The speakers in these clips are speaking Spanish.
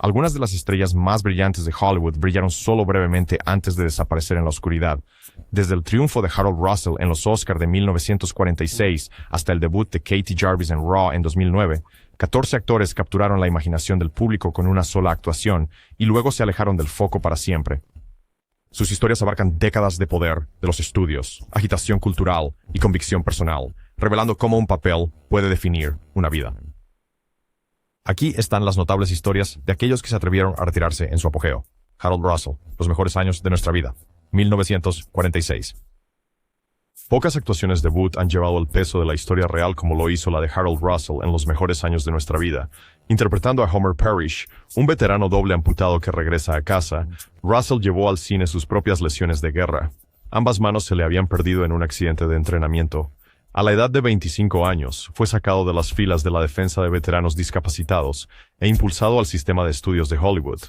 Algunas de las estrellas más brillantes de Hollywood brillaron solo brevemente antes de desaparecer en la oscuridad. Desde el triunfo de Harold Russell en los Oscar de 1946 hasta el debut de Katie Jarvis en Raw en 2009, 14 actores capturaron la imaginación del público con una sola actuación y luego se alejaron del foco para siempre. Sus historias abarcan décadas de poder de los estudios, agitación cultural y convicción personal, revelando cómo un papel puede definir una vida. Aquí están las notables historias de aquellos que se atrevieron a retirarse en su apogeo. Harold Russell, los mejores años de nuestra vida, 1946. Pocas actuaciones debut han llevado el peso de la historia real como lo hizo la de Harold Russell en Los mejores años de nuestra vida. Interpretando a Homer Parrish, un veterano doble amputado que regresa a casa, Russell llevó al cine sus propias lesiones de guerra. Ambas manos se le habían perdido en un accidente de entrenamiento. A la edad de 25 años, fue sacado de las filas de la defensa de veteranos discapacitados e impulsado al sistema de estudios de Hollywood.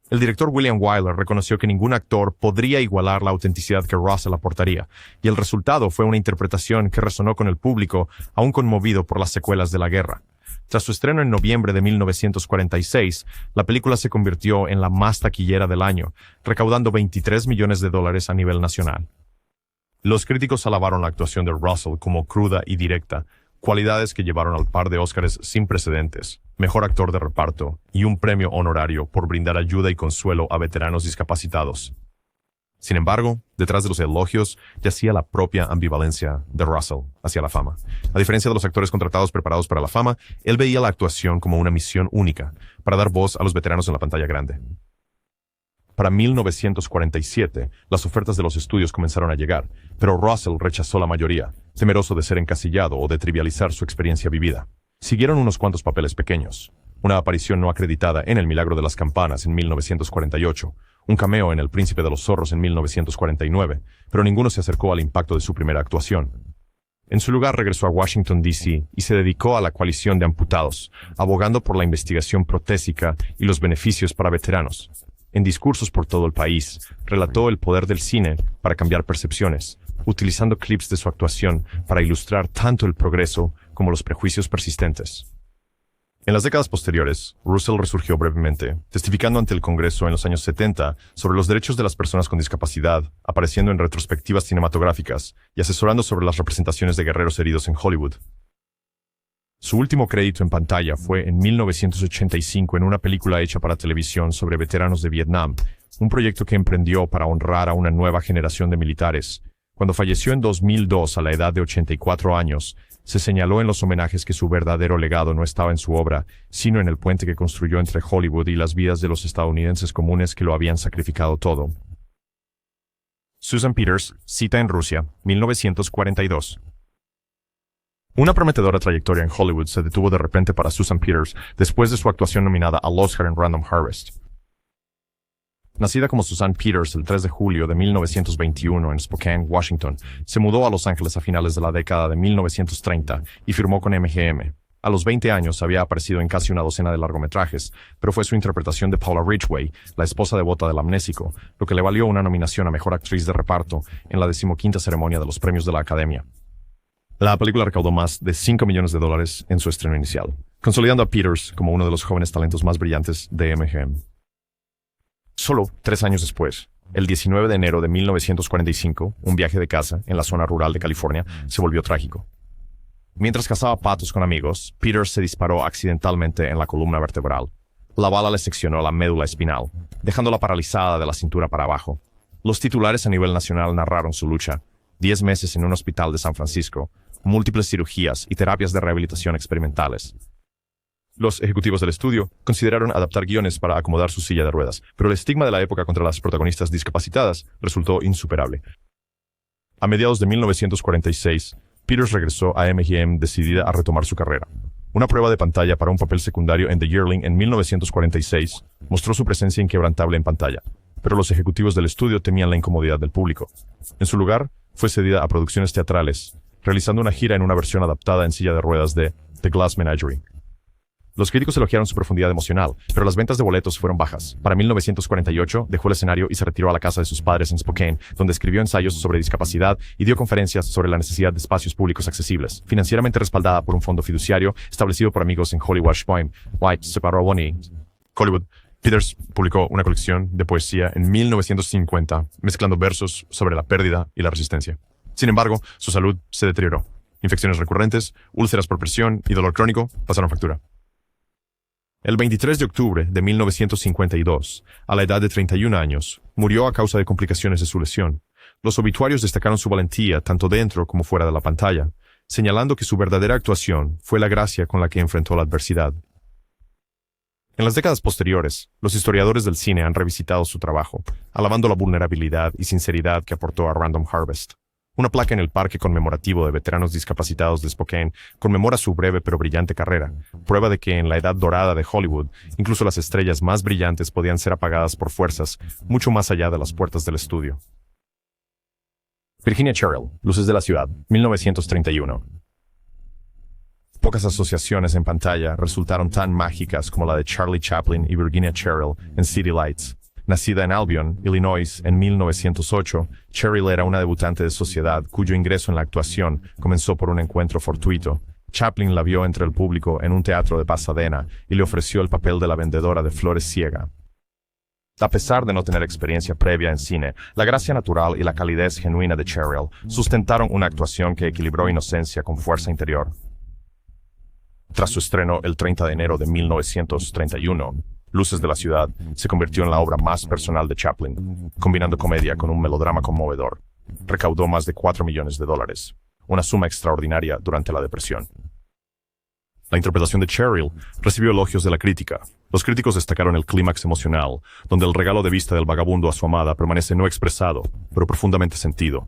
El director William Wyler reconoció que ningún actor podría igualar la autenticidad que Russell aportaría, y el resultado fue una interpretación que resonó con el público, aún conmovido por las secuelas de la guerra. Tras su estreno en noviembre de 1946, la película se convirtió en la más taquillera del año, recaudando $23 millones a nivel nacional. Los críticos alabaron la actuación de Russell como cruda y directa, cualidades que llevaron al par de Óscares sin precedentes, mejor actor de reparto y un premio honorario por brindar ayuda y consuelo a veteranos discapacitados. Sin embargo, detrás de los elogios yacía la propia ambivalencia de Russell hacia la fama. A diferencia de los actores contratados preparados para la fama, él veía la actuación como una misión única, para dar voz a los veteranos en la pantalla grande. Para 1947, las ofertas de los estudios comenzaron a llegar, pero Russell rechazó la mayoría, temeroso de ser encasillado o de trivializar su experiencia vivida. Siguieron unos cuantos papeles pequeños, una aparición no acreditada en El milagro de las campanas en 1948, un cameo en El príncipe de los zorros en 1949, pero ninguno se acercó al impacto de su primera actuación. En su lugar regresó a Washington, D.C. y se dedicó a la coalición de amputados, abogando por la investigación protésica y los beneficios para veteranos. En discursos por todo el país, relató el poder del cine para cambiar percepciones, utilizando clips de su actuación para ilustrar tanto el progreso como los prejuicios persistentes. En las décadas posteriores, Russell resurgió brevemente, testificando ante el Congreso en los años 70 sobre los derechos de las personas con discapacidad, apareciendo en retrospectivas cinematográficas y asesorando sobre las representaciones de guerreros heridos en Hollywood. Su último crédito en pantalla fue en 1985 en una película hecha para televisión sobre veteranos de Vietnam, un proyecto que emprendió para honrar a una nueva generación de militares. Cuando falleció en 2002 a la edad de 84 años, se señaló en los homenajes que su verdadero legado no estaba en su obra, sino en el puente que construyó entre Hollywood y las vidas de los estadounidenses comunes que lo habían sacrificado todo. Susan Peters, cita en Rusia, 1942. Una prometedora trayectoria en Hollywood se detuvo de repente para Susan Peters después de su actuación nominada al Oscar en Random Harvest. Nacida como Susan Peters el 3 de julio de 1921 en Spokane, Washington, se mudó a Los Ángeles a finales de la década de 1930 y firmó con MGM. A los 20 años había aparecido en casi una docena de largometrajes, pero fue su interpretación de Paula Ridgway, la esposa devota del amnésico, lo que le valió una nominación a Mejor Actriz de Reparto en la 15ª ceremonia de los premios de la Academia. La película recaudó más de $5 millones en su estreno inicial, consolidando a Peters como uno de los jóvenes talentos más brillantes de MGM. Solo 3 años después, el 19 de enero de 1945, un viaje de caza en la zona rural de California se volvió trágico. Mientras cazaba patos con amigos, Peters se disparó accidentalmente en la columna vertebral. La bala le seccionó la médula espinal, dejándola paralizada de la cintura para abajo. Los titulares a nivel nacional narraron su lucha: 10 meses en un hospital de San Francisco, múltiples cirugías y terapias de rehabilitación experimentales. Los ejecutivos del estudio consideraron adaptar guiones para acomodar su silla de ruedas, pero el estigma de la época contra las protagonistas discapacitadas resultó insuperable. A mediados de 1946, Peters regresó a MGM decidida a retomar su carrera. Una prueba de pantalla para un papel secundario en The Yearling en 1946 mostró su presencia inquebrantable en pantalla, pero los ejecutivos del estudio temían la incomodidad del público. En su lugar, fue cedida a producciones teatrales, realizando una gira en una versión adaptada en silla de ruedas de The Glass Menagerie. Los críticos elogiaron su profundidad emocional, pero las ventas de boletos fueron bajas. Para 1948, dejó el escenario y se retiró a la casa de sus padres en Spokane, donde escribió ensayos sobre discapacidad y dio conferencias sobre la necesidad de espacios públicos accesibles. Financieramente respaldada por un fondo fiduciario establecido por amigos en Hollywood, White separó Bonnie. Hollywood. Peters publicó una colección de poesía en 1950, mezclando versos sobre la pérdida y la resistencia. Sin embargo, su salud se deterioró. Infecciones recurrentes, úlceras por presión y dolor crónico pasaron factura. El 23 de octubre de 1952, a la edad de 31 años, murió a causa de complicaciones de su lesión. Los obituarios destacaron su valentía tanto dentro como fuera de la pantalla, señalando que su verdadera actuación fue la gracia con la que enfrentó la adversidad. En las décadas posteriores, los historiadores del cine han revisitado su trabajo, alabando la vulnerabilidad y sinceridad que aportó a Random Harvest. Una placa en el parque conmemorativo de veteranos discapacitados de Spokane conmemora su breve pero brillante carrera, prueba de que en la edad dorada de Hollywood, incluso las estrellas más brillantes podían ser apagadas por fuerzas mucho más allá de las puertas del estudio. Virginia Cherrill, Luces de la Ciudad, 1931. Pocas asociaciones en pantalla resultaron tan mágicas como la de Charlie Chaplin y Virginia Cherrill en City Lights. Nacida en Albion, Illinois, en 1908, Cherrill era una debutante de sociedad cuyo ingreso en la actuación comenzó por un encuentro fortuito. Chaplin la vio entre el público en un teatro de Pasadena y le ofreció el papel de la vendedora de flores ciega. A pesar de no tener experiencia previa en cine, la gracia natural y la calidez genuina de Cherrill sustentaron una actuación que equilibró inocencia con fuerza interior. Tras su estreno el 30 de enero de 1931, Luces de la Ciudad se convirtió en la obra más personal de Chaplin, combinando comedia con un melodrama conmovedor. Recaudó más de $4 millones, una suma extraordinaria durante la Depresión. La interpretación de Cherrill recibió elogios de la crítica. Los críticos destacaron el clímax emocional, donde el regalo de vista del vagabundo a su amada permanece no expresado, pero profundamente sentido.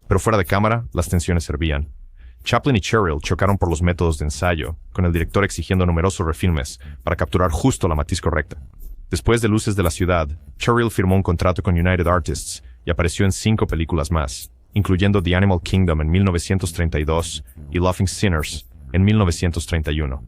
Pero fuera de cámara, las tensiones servían. Chaplin y Cherrill chocaron por los métodos de ensayo, con el director exigiendo numerosos refilmes para capturar justo la matiz correcta. Después de Luces de la Ciudad, Cherrill firmó un contrato con United Artists y apareció en 5 películas más, incluyendo The Animal Kingdom en 1932 y Laughing Sinners en 1931.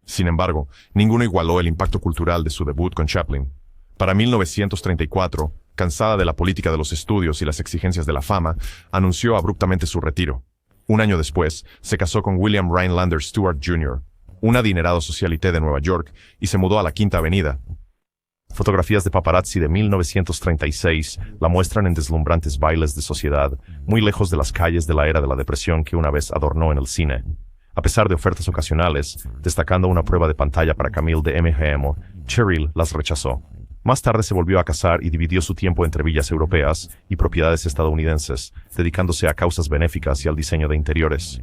Sin embargo, ninguno igualó el impacto cultural de su debut con Chaplin. Para 1934, cansada de la política de los estudios y las exigencias de la fama, anunció abruptamente su retiro. Un año después, se casó con William Rhinelander Stewart Jr., un adinerado socialité de Nueva York, y se mudó a la Quinta Avenida. Fotografías de paparazzi de 1936 la muestran en deslumbrantes bailes de sociedad, muy lejos de las calles de la era de la Depresión que una vez adornó en el cine. A pesar de ofertas ocasionales, destacando una prueba de pantalla para Camille de MGM, Cherrill las rechazó. Más tarde se volvió a casar y dividió su tiempo entre villas europeas y propiedades estadounidenses, dedicándose a causas benéficas y al diseño de interiores.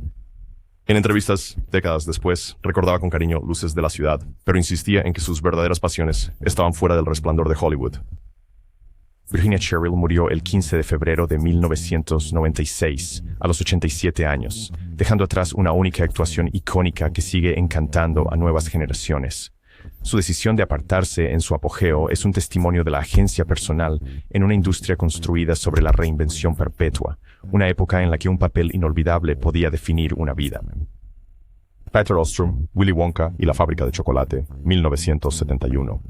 En entrevistas, décadas después, recordaba con cariño Luces de la Ciudad, pero insistía en que sus verdaderas pasiones estaban fuera del resplandor de Hollywood. Virginia Cherrill murió el 15 de febrero de 1996, a los 87 años, dejando atrás una única actuación icónica que sigue encantando a nuevas generaciones. Su decisión de apartarse en su apogeo es un testimonio de la agencia personal en una industria construida sobre la reinvención perpetua, una época en la que un papel inolvidable podía definir una vida. Peter Ostrom, Willy Wonka y la fábrica de chocolate, 1971.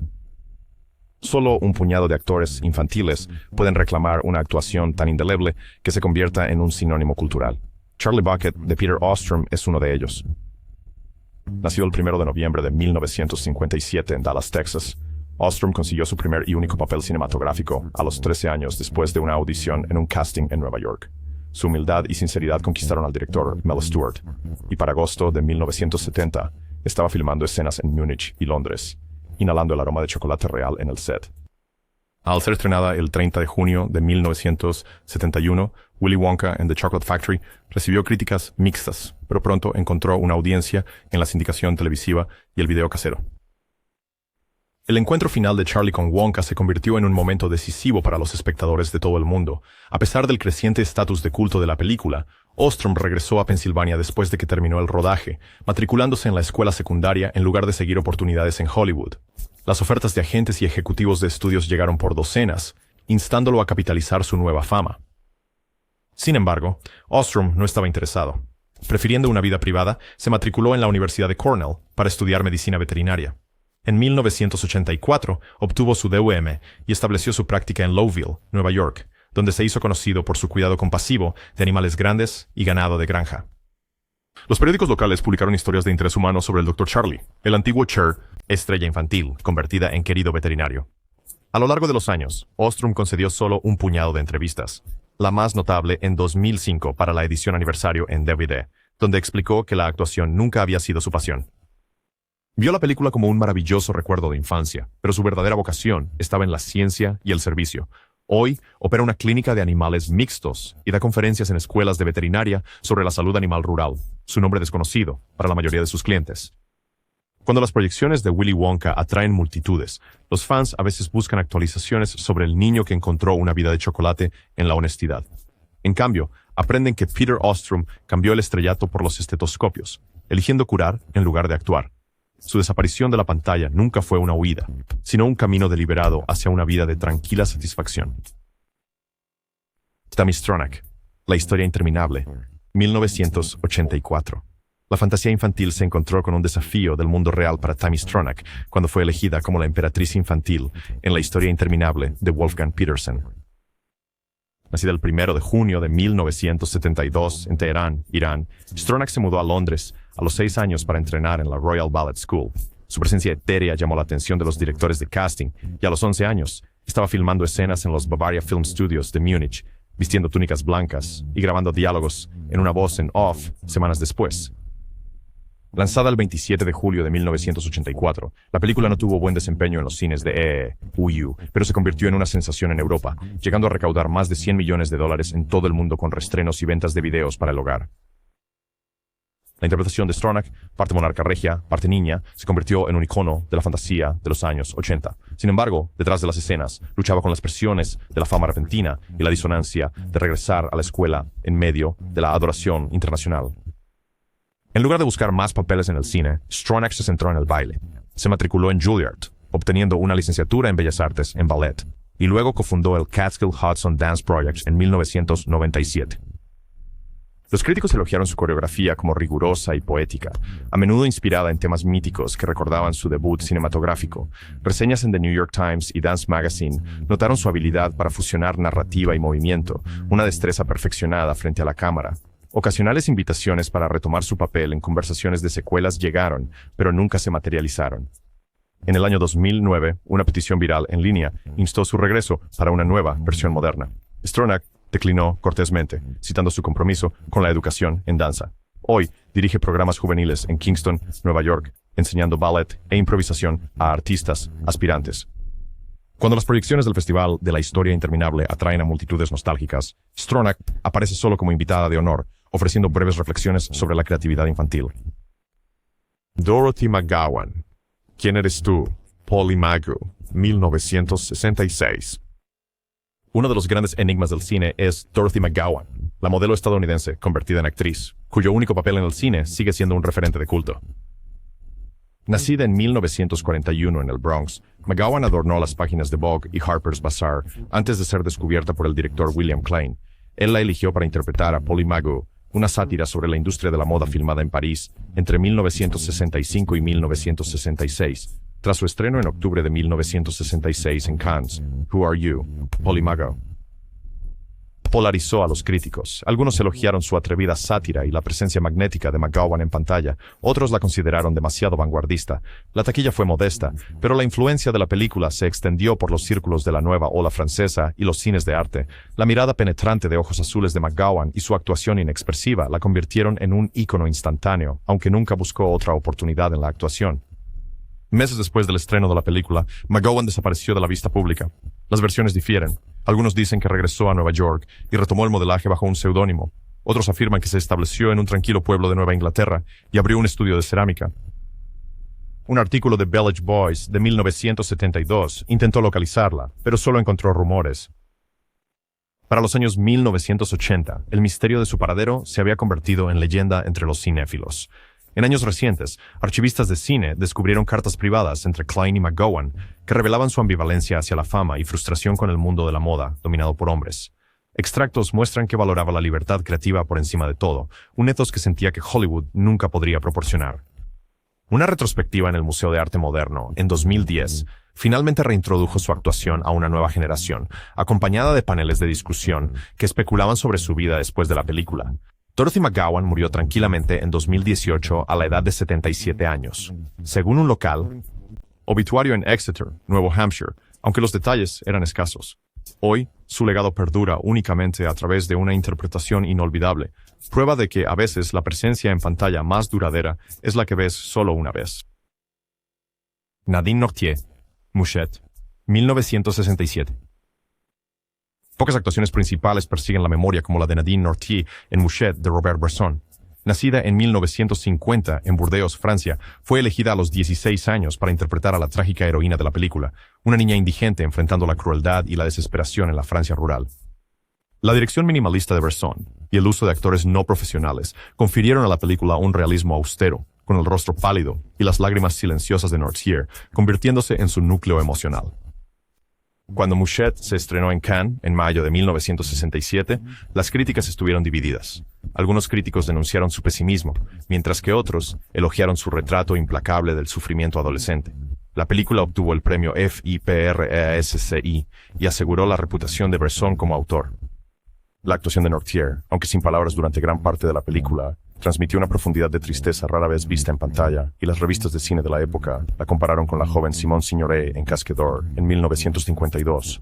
Solo un puñado de actores infantiles pueden reclamar una actuación tan indeleble que se convierta en un sinónimo cultural. Charlie Bucket, de Peter Ostrom, es uno de ellos. Nació el 1 de noviembre de 1957 en Dallas, Texas. Ostrom consiguió su primer y único papel cinematográfico a los 13 años después de una audición en un casting en Nueva York. Su humildad y sinceridad conquistaron al director Mel Stewart, y para agosto de 1970 estaba filmando escenas en Múnich y Londres, inhalando el aroma de chocolate real en el set. Al ser estrenada el 30 de junio de 1971, Willy Wonka and the Chocolate Factory recibió críticas mixtas, pero pronto encontró una audiencia en la sindicación televisiva y el video casero. El encuentro final de Charlie con Wonka se convirtió en un momento decisivo para los espectadores de todo el mundo. A pesar del creciente estatus de culto de la película, Ostrom regresó a Pensilvania después de que terminó el rodaje, matriculándose en la escuela secundaria en lugar de seguir oportunidades en Hollywood. Las ofertas de agentes y ejecutivos de estudios llegaron por docenas, instándolo a capitalizar su nueva fama. Sin embargo, Ostrom no estaba interesado. Prefiriendo una vida privada, se matriculó en la Universidad de Cornell para estudiar medicina veterinaria. En 1984 obtuvo su DUM y estableció su práctica en Lowville, Nueva York, donde se hizo conocido por su cuidado compasivo de animales grandes y ganado de granja. Los periódicos locales publicaron historias de interés humano sobre el Dr. Charlie. El antiguo Cher estrella infantil, convertida en querido veterinario. A lo largo de los años, Ostrom concedió solo un puñado de entrevistas, la más notable en 2005 para la edición aniversario en DVD, donde explicó que la actuación nunca había sido su pasión. Vio la película como un maravilloso recuerdo de infancia, pero su verdadera vocación estaba en la ciencia y el servicio. Hoy opera una clínica de animales mixtos y da conferencias en escuelas de veterinaria sobre la salud animal rural, su nombre desconocido para la mayoría de sus clientes. Cuando las proyecciones de Willy Wonka atraen multitudes, los fans a veces buscan actualizaciones sobre el niño que encontró una vida de chocolate en la honestidad. En cambio, aprenden que Peter Ostrom cambió el estrellato por los estetoscopios, eligiendo curar en lugar de actuar. Su desaparición de la pantalla nunca fue una huida, sino un camino deliberado hacia una vida de tranquila satisfacción. Tammy Stronach, La historia interminable, 1984. La fantasía infantil se encontró con un desafío del mundo real para Tammy Stronach cuando fue elegida como la emperatriz infantil en La historia interminable de Wolfgang Petersen. Nacida el 1 de junio de 1972 en Teherán, Irán, Stronach se mudó a Londres a los 6 años para entrenar en la Royal Ballet School. Su presencia etérea llamó la atención de los directores de casting y a los 11 años estaba filmando escenas en los Bavaria Film Studios de Múnich, vistiendo túnicas blancas y grabando diálogos en una voz en off semanas después. Lanzada el 27 de julio de 1984, la película no tuvo buen desempeño en los cines de EU, pero se convirtió en una sensación en Europa, llegando a recaudar más de $100 millones en todo el mundo con reestrenos y ventas de videos para el hogar. La interpretación de Stronach, parte monarca regia, parte niña, se convirtió en un icono de la fantasía de los años 80. Sin embargo, detrás de las escenas, luchaba con las presiones de la fama repentina y la disonancia de regresar a la escuela en medio de la adoración internacional. En lugar de buscar más papeles en el cine, Stronach se centró en el baile. Se matriculó en Juilliard, obteniendo una licenciatura en Bellas Artes en ballet, y luego cofundó el Catskill Hudson Dance Project en 1997. Los críticos elogiaron su coreografía como rigurosa y poética, a menudo inspirada en temas míticos que recordaban su debut cinematográfico. Reseñas en The New York Times y Dance Magazine notaron su habilidad para fusionar narrativa y movimiento, una destreza perfeccionada frente a la cámara. Ocasionales invitaciones para retomar su papel en conversaciones de secuelas llegaron, pero nunca se materializaron. En el año 2009, una petición viral en línea instó su regreso para una nueva versión moderna. Stronach declinó cortésmente, citando su compromiso con la educación en danza. Hoy dirige programas juveniles en Kingston, Nueva York, enseñando ballet e improvisación a artistas aspirantes. Cuando las proyecciones del Festival de la Historia Interminable atraen a multitudes nostálgicas, Stronach aparece solo como invitada de honor, ofreciendo breves reflexiones sobre la creatividad infantil. Dorothy McGowan. ¿Quién eres tú? Polly Magoo, 1966. Uno de los grandes enigmas del cine es Dorothy McGowan, la modelo estadounidense convertida en actriz, cuyo único papel en el cine sigue siendo un referente de culto. Nacida en 1941 en el Bronx, McGowan adornó las páginas de Vogue y Harper's Bazaar antes de ser descubierta por el director William Klein. Él la eligió para interpretar a Polly Magoo, una sátira sobre la industria de la moda filmada en París entre 1965 y 1966. Tras su estreno en octubre de 1966 en Cannes, Who Are You? Polly Magoo polarizó a los críticos. Algunos elogiaron su atrevida sátira y la presencia magnética de McGowan en pantalla. Otros la consideraron demasiado vanguardista. La taquilla fue modesta, pero la influencia de la película se extendió por los círculos de la nueva ola francesa y los cines de arte. La mirada penetrante de ojos azules de McGowan y su actuación inexpresiva la convirtieron en un ícono instantáneo, aunque nunca buscó otra oportunidad en la actuación. Meses después del estreno de la película, McGowan desapareció de la vista pública. Las versiones difieren. Algunos dicen que regresó a Nueva York y retomó el modelaje bajo un seudónimo. Otros afirman que se estableció en un tranquilo pueblo de Nueva Inglaterra y abrió un estudio de cerámica. Un artículo de Village Voice de 1972 intentó localizarla, pero solo encontró rumores. Para los años 1980, el misterio de su paradero se había convertido en leyenda entre los cinéfilos. En años recientes, archivistas de cine descubrieron cartas privadas entre Klein y McGowan que revelaban su ambivalencia hacia la fama y frustración con el mundo de la moda, dominado por hombres. Extractos muestran que valoraba la libertad creativa por encima de todo, un ethos que sentía que Hollywood nunca podría proporcionar. Una retrospectiva en el Museo de Arte Moderno, en 2010, finalmente reintrodujo su actuación a una nueva generación, acompañada de paneles de discusión que especulaban sobre su vida después de la película. Dorothy McGowan murió tranquilamente en 2018 a la edad de 77 años. Según un local, obituario en Exeter, Nuevo Hampshire, aunque los detalles eran escasos. Hoy, su legado perdura únicamente a través de una interpretación inolvidable, prueba de que a veces la presencia en pantalla más duradera es la que ves solo una vez. Nadine Nortier, Mouchette, 1967. Pocas actuaciones principales persiguen la memoria como la de Nadine Nortier en Mouchette de Robert Bresson. Nacida en 1950 en Burdeos, Francia, fue elegida a los 16 años para interpretar a la trágica heroína de la película, una niña indigente enfrentando la crueldad y la desesperación en la Francia rural. La dirección minimalista de Bresson y el uso de actores no profesionales confirieron a la película un realismo austero, con el rostro pálido y las lágrimas silenciosas de Nortier convirtiéndose en su núcleo emocional. Cuando Mouchette se estrenó en Cannes en mayo de 1967, las críticas estuvieron divididas. Algunos críticos denunciaron su pesimismo, mientras que otros elogiaron su retrato implacable del sufrimiento adolescente. La película obtuvo el premio FIPREASCI y aseguró la reputación de Bresson como autor. La actuación de Nortier, aunque sin palabras durante gran parte de la película, transmitió una profundidad de tristeza rara vez vista en pantalla, y las revistas de cine de la época la compararon con la joven Simone Signoret en Casque d'Or en 1952.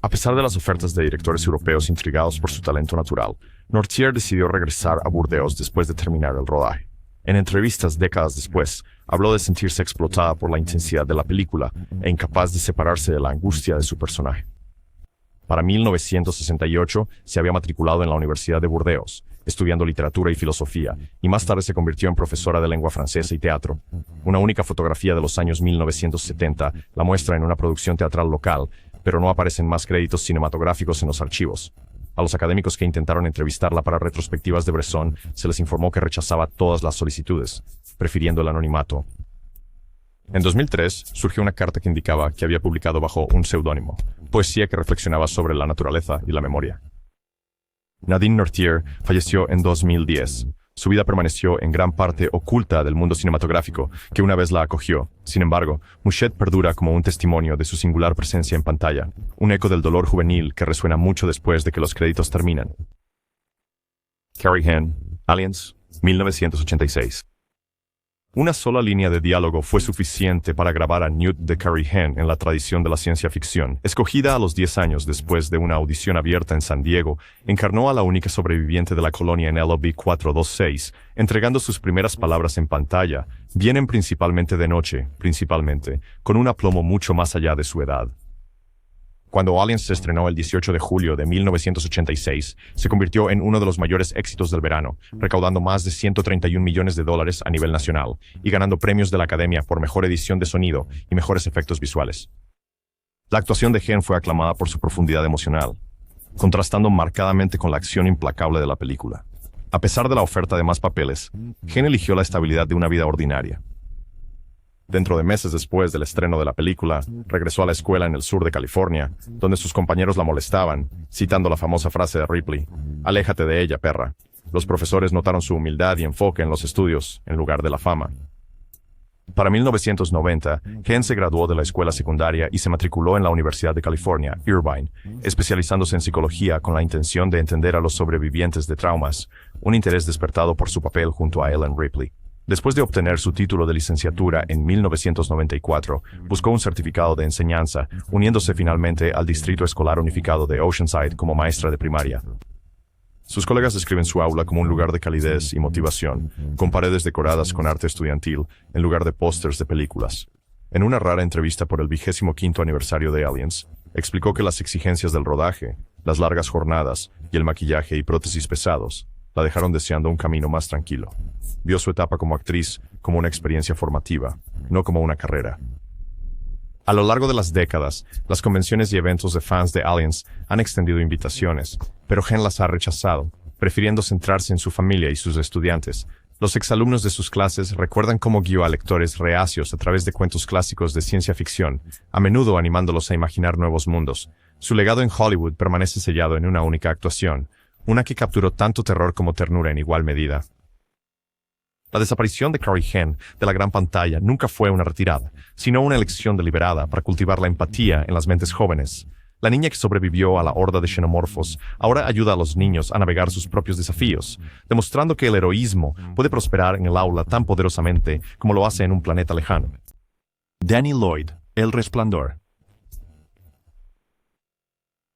A pesar de las ofertas de directores europeos intrigados por su talento natural, Nortier decidió regresar a Burdeos después de terminar el rodaje. En entrevistas décadas después, habló de sentirse explotada por la intensidad de la película e incapaz de separarse de la angustia de su personaje. Para 1968 se había matriculado en la Universidad de Burdeos, estudiando literatura y filosofía, y más tarde se convirtió en profesora de lengua francesa y teatro. Una única fotografía de los años 1970 la muestra en una producción teatral local, pero no aparecen más créditos cinematográficos en los archivos. A los académicos que intentaron entrevistarla para retrospectivas de Bresson se les informó que rechazaba todas las solicitudes, prefiriendo el anonimato. En 2003 surgió una carta que indicaba que había publicado bajo un seudónimo, poesía que reflexionaba sobre la naturaleza y la memoria. Nadine Nortier falleció en 2010. Su vida permaneció en gran parte oculta del mundo cinematográfico, que una vez la acogió. Sin embargo, Mouchette perdura como un testimonio de su singular presencia en pantalla, un eco del dolor juvenil que resuena mucho después de que los créditos terminan. Carrie Henn, Aliens, 1986. Una sola línea de diálogo fue suficiente para grabar a Newt de Carrie Henn en la tradición de la ciencia ficción. Escogida a los 10 años después de una audición abierta en San Diego, encarnó a la única sobreviviente de la colonia en LOB 426, entregando sus primeras palabras en pantalla. Vienen principalmente de noche, con un aplomo mucho más allá de su edad. Cuando Aliens se estrenó el 18 de julio de 1986, se convirtió en uno de los mayores éxitos del verano, recaudando más de $131 millones a nivel nacional y ganando premios de la Academia por mejor edición de sonido y mejores efectos visuales. La actuación de Henn fue aclamada por su profundidad emocional, contrastando marcadamente con la acción implacable de la película. A pesar de la oferta de más papeles, Henn eligió la estabilidad de una vida ordinaria. Dentro de meses después del estreno de la película, regresó a la escuela en el sur de California, donde sus compañeros la molestaban, citando la famosa frase de Ripley: «Aléjate de ella, perra». Los profesores notaron su humildad y enfoque en los estudios, en lugar de la fama. Para 1990, Henn se graduó de la escuela secundaria y se matriculó en la Universidad de California, Irvine, especializándose en psicología con la intención de entender a los sobrevivientes de traumas, un interés despertado por su papel junto a Ellen Ripley. Después de obtener su título de licenciatura en 1994, buscó un certificado de enseñanza, uniéndose finalmente al Distrito Escolar Unificado de Oceanside como maestra de primaria. Sus colegas describen su aula como un lugar de calidez y motivación, con paredes decoradas con arte estudiantil, en lugar de pósters de películas. En una rara entrevista por el 25º aniversario de Aliens, explicó que las exigencias del rodaje, las largas jornadas y el maquillaje y prótesis pesados, la dejaron deseando un camino más tranquilo. Vio su etapa como actriz como una experiencia formativa, no como una carrera. A lo largo de las décadas, las convenciones y eventos de fans de Aliens han extendido invitaciones, pero Henn las ha rechazado, prefiriendo centrarse en su familia y sus estudiantes. Los exalumnos de sus clases recuerdan cómo guió a lectores reacios a través de cuentos clásicos de ciencia ficción, a menudo animándolos a imaginar nuevos mundos. Su legado en Hollywood permanece sellado en una única actuación, una que capturó tanto terror como ternura en igual medida. La desaparición de Carrie Henn de la gran pantalla nunca fue una retirada, sino una elección deliberada para cultivar la empatía en las mentes jóvenes. La niña que sobrevivió a la horda de xenomorfos ahora ayuda a los niños a navegar sus propios desafíos, demostrando que el heroísmo puede prosperar en el aula tan poderosamente como lo hace en un planeta lejano. Danny Lloyd, El Resplandor.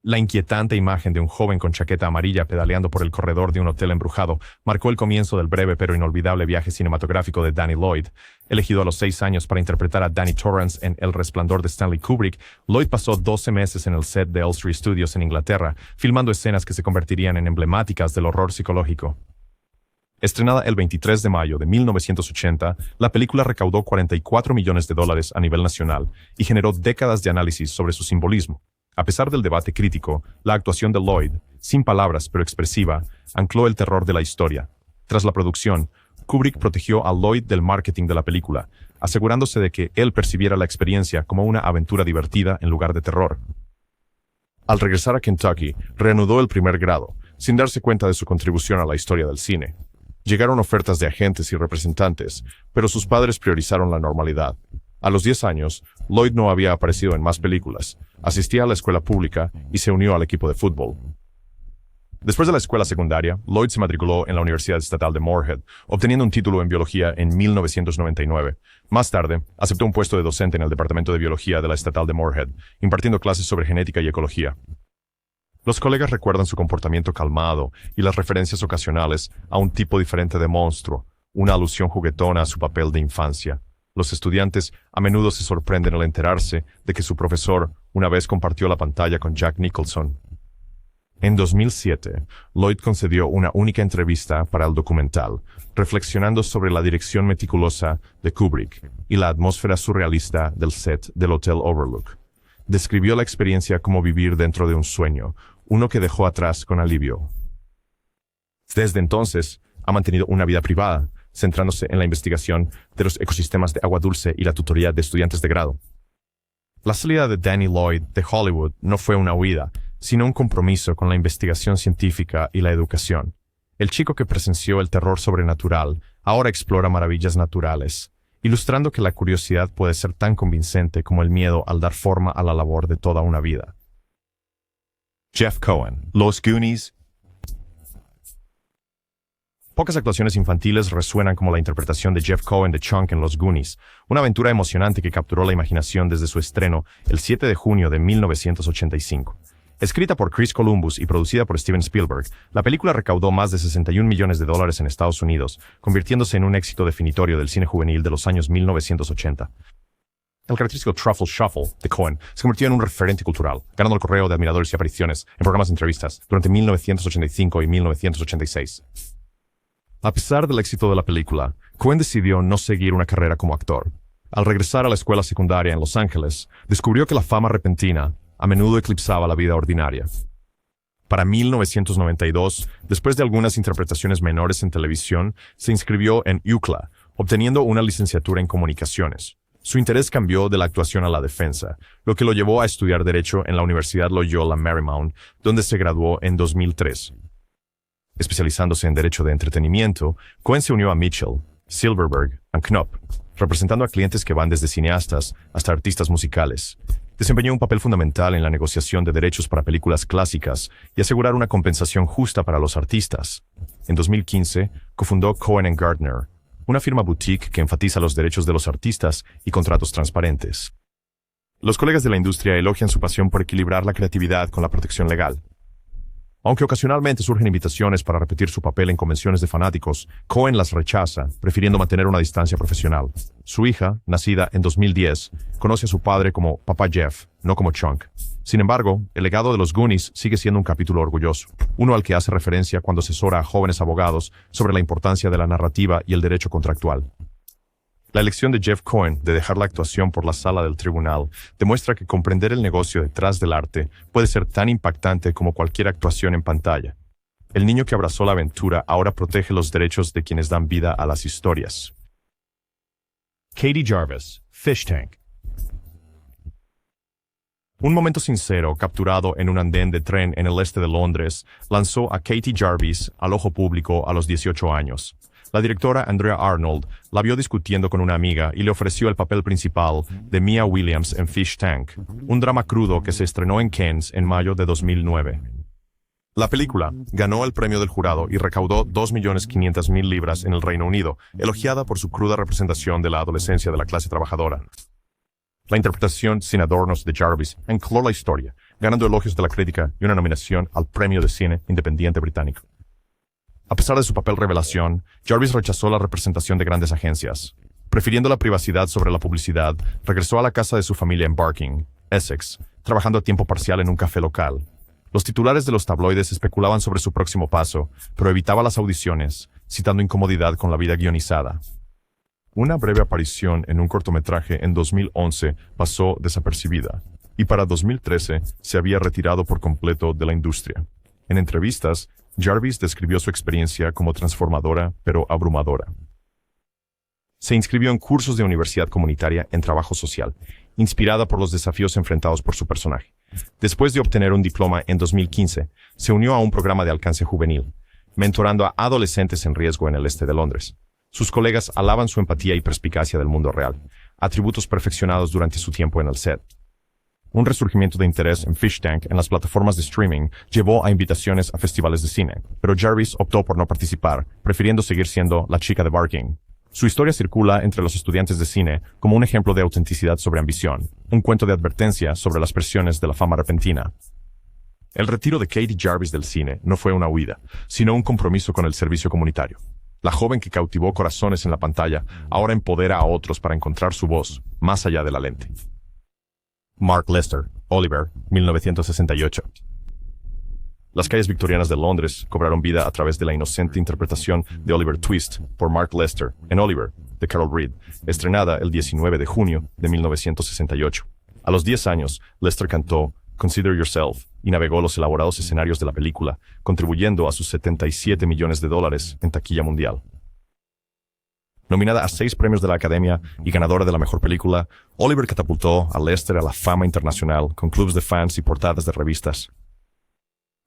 La inquietante imagen de un joven con chaqueta amarilla pedaleando por el corredor de un hotel embrujado marcó el comienzo del breve pero inolvidable viaje cinematográfico de Danny Lloyd. Elegido a los 6 años para interpretar a Danny Torrance en El Resplandor de Stanley Kubrick, Lloyd pasó 12 meses en el set de Elstree Studios en Inglaterra, filmando escenas que se convertirían en emblemáticas del horror psicológico. Estrenada el 23 de mayo de 1980, la película recaudó $44 millones a nivel nacional y generó décadas de análisis sobre su simbolismo. A pesar del debate crítico, la actuación de Lloyd, sin palabras pero expresiva, ancló el terror de la historia. Tras la producción, Kubrick protegió a Lloyd del marketing de la película, asegurándose de que él percibiera la experiencia como una aventura divertida en lugar de terror. Al regresar a Kentucky, reanudó El Primer Grado, sin darse cuenta de su contribución a la historia del cine. Llegaron ofertas de agentes y representantes, pero sus padres priorizaron la normalidad. A los 10 años, Lloyd no había aparecido en más películas, asistía a la escuela pública y se unió al equipo de fútbol. Después de la escuela secundaria, Lloyd se matriculó en la Universidad Estatal de Moorhead, obteniendo un título en biología en 1999. Más tarde, aceptó un puesto de docente en el Departamento de Biología de la Estatal de Moorhead, impartiendo clases sobre genética y ecología. Los colegas recuerdan su comportamiento calmado y las referencias ocasionales a un tipo diferente de monstruo, una alusión juguetona a su papel de infancia. Los estudiantes a menudo se sorprenden al enterarse de que su profesor una vez compartió la pantalla con Jack Nicholson. En 2007, Lloyd concedió una única entrevista para el documental, reflexionando sobre la dirección meticulosa de Kubrick y la atmósfera surrealista del set del Hotel Overlook. Describió la experiencia como vivir dentro de un sueño, uno que dejó atrás con alivio. Desde entonces, ha mantenido una vida privada, centrándose en la investigación de los ecosistemas de agua dulce y la tutoría de estudiantes de grado. La salida de Danny Lloyd de Hollywood no fue una huida, sino un compromiso con la investigación científica y la educación. El chico que presenció el terror sobrenatural ahora explora maravillas naturales, ilustrando que la curiosidad puede ser tan convincente como el miedo al dar forma a la labor de toda una vida. Jeff Cohen, Los Goonies. Pocas actuaciones infantiles resuenan como la interpretación de Jeff Cohen de Chunk en Los Goonies, una aventura emocionante que capturó la imaginación desde su estreno el 7 de junio de 1985. Escrita por Chris Columbus y producida por Steven Spielberg, la película recaudó más de $61 millones en Estados Unidos, convirtiéndose en un éxito definitorio del cine juvenil de los años 1980. El característico Truffle Shuffle de Cohen se convirtió en un referente cultural, ganando el correo de admiradores y apariciones en programas de entrevistas durante 1985 y 1986. A pesar del éxito de la película, Cohen decidió no seguir una carrera como actor. Al regresar a la escuela secundaria en Los Ángeles, descubrió que la fama repentina a menudo eclipsaba la vida ordinaria. Para 1992, después de algunas interpretaciones menores en televisión, se inscribió en UCLA, obteniendo una licenciatura en comunicaciones. Su interés cambió de la actuación a la defensa, lo que lo llevó a estudiar Derecho en la Universidad Loyola Marymount, donde se graduó en 2003. Especializándose en Derecho de Entretenimiento, Cohen se unió a Mitchell, Silverberg y Knopf, representando a clientes que van desde cineastas hasta artistas musicales. Desempeñó un papel fundamental en la negociación de derechos para películas clásicas y asegurar una compensación justa para los artistas. En 2015, cofundó Cohen & Gardner, una firma boutique que enfatiza los derechos de los artistas y contratos transparentes. Los colegas de la industria elogian su pasión por equilibrar la creatividad con la protección legal. Aunque ocasionalmente surgen invitaciones para repetir su papel en convenciones de fanáticos, Cohen las rechaza, prefiriendo mantener una distancia profesional. Su hija, nacida en 2010, conoce a su padre como Papá Jeff, no como Chunk. Sin embargo, el legado de los Goonies sigue siendo un capítulo orgulloso, uno al que hace referencia cuando asesora a jóvenes abogados sobre la importancia de la narrativa y el derecho contractual. La elección de Jeff Cohen de dejar la actuación por la sala del tribunal demuestra que comprender el negocio detrás del arte puede ser tan impactante como cualquier actuación en pantalla. El niño que abrazó la aventura ahora protege los derechos de quienes dan vida a las historias. Katie Jarvis, Fish Tank. Un momento sincero, capturado en un andén de tren en el este de Londres, lanzó a Katie Jarvis al ojo público a los 18 años. La directora Andrea Arnold la vio discutiendo con una amiga y le ofreció el papel principal de Mia Williams en Fish Tank, un drama crudo que se estrenó en Cannes en mayo de 2009. La película ganó el premio del jurado y recaudó 2.500.000 libras en el Reino Unido, elogiada por su cruda representación de la adolescencia de la clase trabajadora. La interpretación sin adornos de Jarvis ancló la historia, ganando elogios de la crítica y una nominación al Premio de Cine Independiente Británico. A pesar de su papel revelación, Jarvis rechazó la representación de grandes agencias. Prefiriendo la privacidad sobre la publicidad, regresó a la casa de su familia en Barking, Essex, trabajando a tiempo parcial en un café local. Los titulares de los tabloides especulaban sobre su próximo paso, pero evitaba las audiciones, citando incomodidad con la vida guionizada. Una breve aparición en un cortometraje en 2011 pasó desapercibida, y para 2013 se había retirado por completo de la industria. En entrevistas, Jarvis describió su experiencia como transformadora, pero abrumadora. Se inscribió en cursos de universidad comunitaria en trabajo social, inspirada por los desafíos enfrentados por su personaje. Después de obtener un diploma en 2015, se unió a un programa de alcance juvenil, mentorando a adolescentes en riesgo en el este de Londres. Sus colegas alaban su empatía y perspicacia del mundo real, atributos perfeccionados durante su tiempo en el set. Un resurgimiento de interés en Fish Tank en las plataformas de streaming llevó a invitaciones a festivales de cine, pero Jarvis optó por no participar, prefiriendo seguir siendo la chica de Barking. Su historia circula entre los estudiantes de cine como un ejemplo de autenticidad sobre ambición, un cuento de advertencia sobre las presiones de la fama repentina. El retiro de Katie Jarvis del cine no fue una huida, sino un compromiso con el servicio comunitario. La joven que cautivó corazones en la pantalla ahora empodera a otros para encontrar su voz, más allá de la lente. Mark Lester, Oliver, 1968. Las calles victorianas de Londres cobraron vida a través de la inocente interpretación de Oliver Twist por Mark Lester en Oliver, de Carol Reed, estrenada el 19 de junio de 1968. A los 10 años, Lester cantó Consider Yourself y navegó los elaborados escenarios de la película, contribuyendo a sus $77 millones en taquilla mundial. Nominada a 6 premios de la Academia y ganadora de la mejor película, Oliver catapultó a Lester a la fama internacional con clubs de fans y portadas de revistas.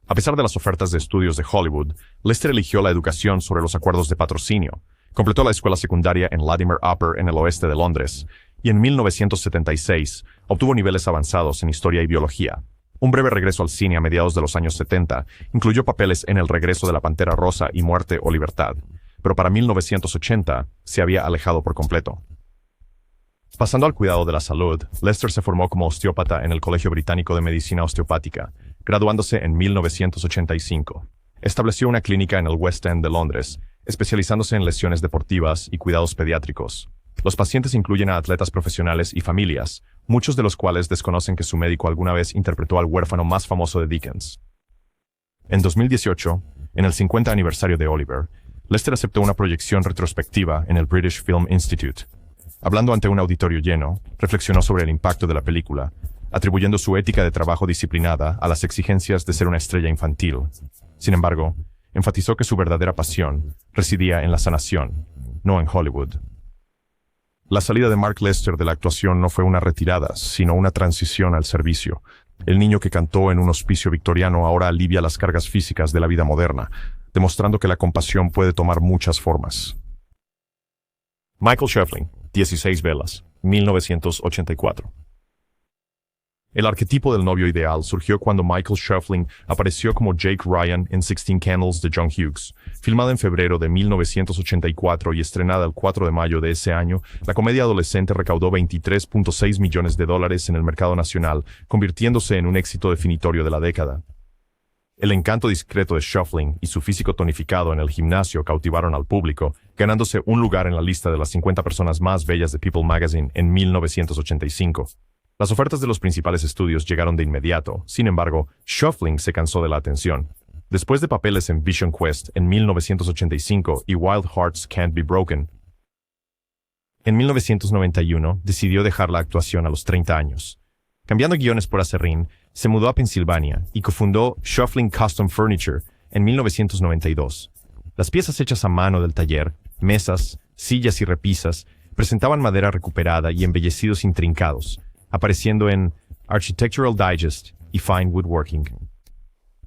A pesar de las ofertas de estudios de Hollywood, Lester eligió la educación sobre los acuerdos de patrocinio, completó la escuela secundaria en Latimer Upper en el oeste de Londres, y en 1976 obtuvo niveles avanzados en historia y biología. Un breve regreso al cine a mediados de los años 70 incluyó papeles en El regreso de la Pantera Rosa y Muerte o Libertad, pero para 1980 se había alejado por completo. Pasando al cuidado de la salud, Lester se formó como osteópata en el Colegio Británico de Medicina Osteopática, graduándose en 1985. Estableció una clínica en el West End de Londres, especializándose en lesiones deportivas y cuidados pediátricos. Los pacientes incluyen a atletas profesionales y familias, muchos de los cuales desconocen que su médico alguna vez interpretó al huérfano más famoso de Dickens. En 2018, en el 50 aniversario de Oliver, Lester aceptó una proyección retrospectiva en el British Film Institute. Hablando ante un auditorio lleno, reflexionó sobre el impacto de la película, atribuyendo su ética de trabajo disciplinada a las exigencias de ser una estrella infantil. Sin embargo, enfatizó que su verdadera pasión residía en la sanación, no en Hollywood. La salida de Mark Lester de la actuación no fue una retirada, sino una transición al servicio. El niño que cantó en un hospicio victoriano ahora alivia las cargas físicas de la vida moderna, demostrando que la compasión puede tomar muchas formas. Michael Schöffling, 16 velas, 1984. El arquetipo del novio ideal surgió cuando Michael Schöffling apareció como Jake Ryan en 16 Candles de John Hughes. Filmada en febrero de 1984 y estrenada el 4 de mayo de ese año, la comedia adolescente recaudó $23.6 millones en el mercado nacional, convirtiéndose en un éxito definitorio de la década. El encanto discreto de Schöffling y su físico tonificado en el gimnasio cautivaron al público, ganándose un lugar en la lista de las 50 personas más bellas de People Magazine en 1985. Las ofertas de los principales estudios llegaron de inmediato, sin embargo, Schöffling se cansó de la atención. Después de papeles en Vision Quest en 1985 y Wild Hearts Can't Be Broken, en 1991 decidió dejar la actuación a los 30 años. Cambiando guiones por acerrín, se mudó a Pensilvania y cofundó Schöffling Custom Furniture en 1992. Las piezas hechas a mano del taller, mesas, sillas y repisas, presentaban madera recuperada y embellecidos intrincados, apareciendo en Architectural Digest y Fine Woodworking.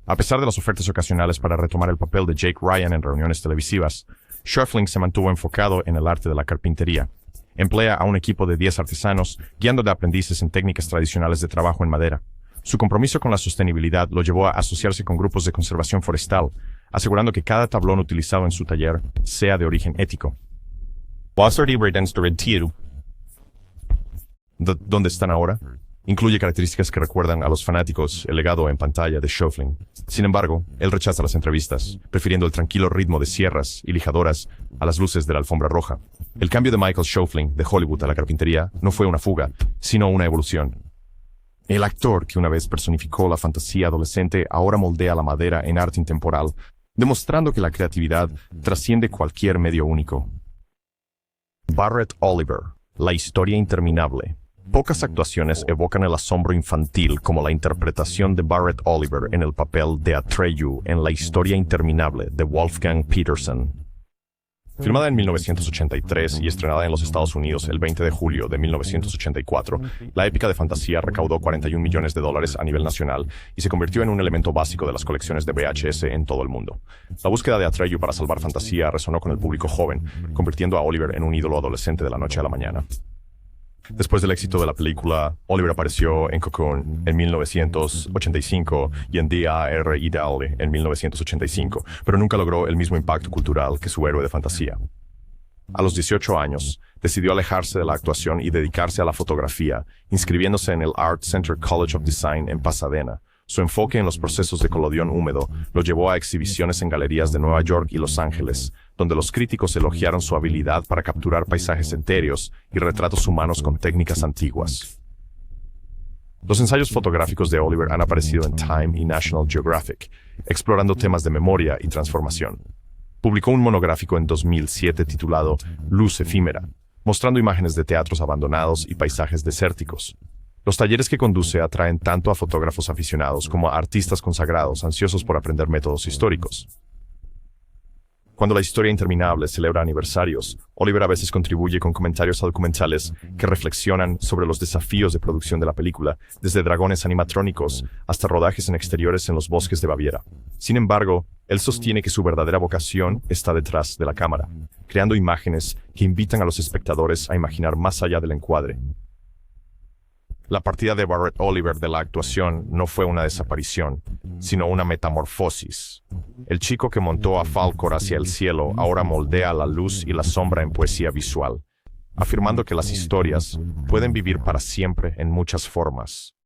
A pesar de las ofertas ocasionales para retomar el papel de Jake Ryan en reuniones televisivas, Schöffling se mantuvo enfocado en el arte de la carpintería. Emplea a un equipo de 10 artesanos, guiando de aprendices en técnicas tradicionales de trabajo en madera. Su compromiso con la sostenibilidad lo llevó a asociarse con grupos de conservación forestal, asegurando que cada tablón utilizado en su taller sea de origen ético. ¿Dónde están ahora? Incluye características que recuerdan a los fanáticos el legado en pantalla de Schoeffling. Sin embargo, él rechaza las entrevistas, prefiriendo el tranquilo ritmo de sierras y lijadoras a las luces de la alfombra roja. El cambio de Michael Schoeffling de Hollywood a la carpintería no fue una fuga, sino una evolución. El actor que una vez personificó la fantasía adolescente ahora moldea la madera en arte intemporal, demostrando que la creatividad trasciende cualquier medio único. Barrett Oliver, la historia interminable. Pocas actuaciones evocan el asombro infantil como la interpretación de Barrett Oliver en el papel de Atreyu en La historia interminable de Wolfgang Petersen. Filmada en 1983 y estrenada en los Estados Unidos el 20 de julio de 1984, la épica de fantasía recaudó $41 millones a nivel nacional y se convirtió en un elemento básico de las colecciones de VHS en todo el mundo. La búsqueda de Atreyu para salvar fantasía resonó con el público joven, convirtiendo a Oliver en un ídolo adolescente de la noche a la mañana. Después del éxito de la película, Oliver apareció en Cocoon en 1985 y en D.A.R. Ideale en 1985, pero nunca logró el mismo impacto cultural que su héroe de fantasía. A los 18 años, decidió alejarse de la actuación y dedicarse a la fotografía, inscribiéndose en el Art Center College of Design en Pasadena. Su enfoque en los procesos de colodión húmedo lo llevó a exhibiciones en galerías de Nueva York y Los Ángeles, donde los críticos elogiaron su habilidad para capturar paisajes enteros y retratos humanos con técnicas antiguas. Los ensayos fotográficos de Oliver han aparecido en Time y National Geographic, explorando temas de memoria y transformación. Publicó un monográfico en 2007 titulado Luz efímera, mostrando imágenes de teatros abandonados y paisajes desérticos. Los talleres que conduce atraen tanto a fotógrafos aficionados como a artistas consagrados ansiosos por aprender métodos históricos. Cuando La historia interminable celebra aniversarios, Oliver a veces contribuye con comentarios documentales que reflexionan sobre los desafíos de producción de la película, desde dragones animatrónicos hasta rodajes en exteriores en los bosques de Baviera. Sin embargo, él sostiene que su verdadera vocación está detrás de la cámara, creando imágenes que invitan a los espectadores a imaginar más allá del encuadre. La partida de Barrett Oliver de la actuación no fue una desaparición, sino una metamorfosis. El chico que montó a Falkor hacia el cielo ahora moldea la luz y la sombra en poesía visual, afirmando que las historias pueden vivir para siempre en muchas formas.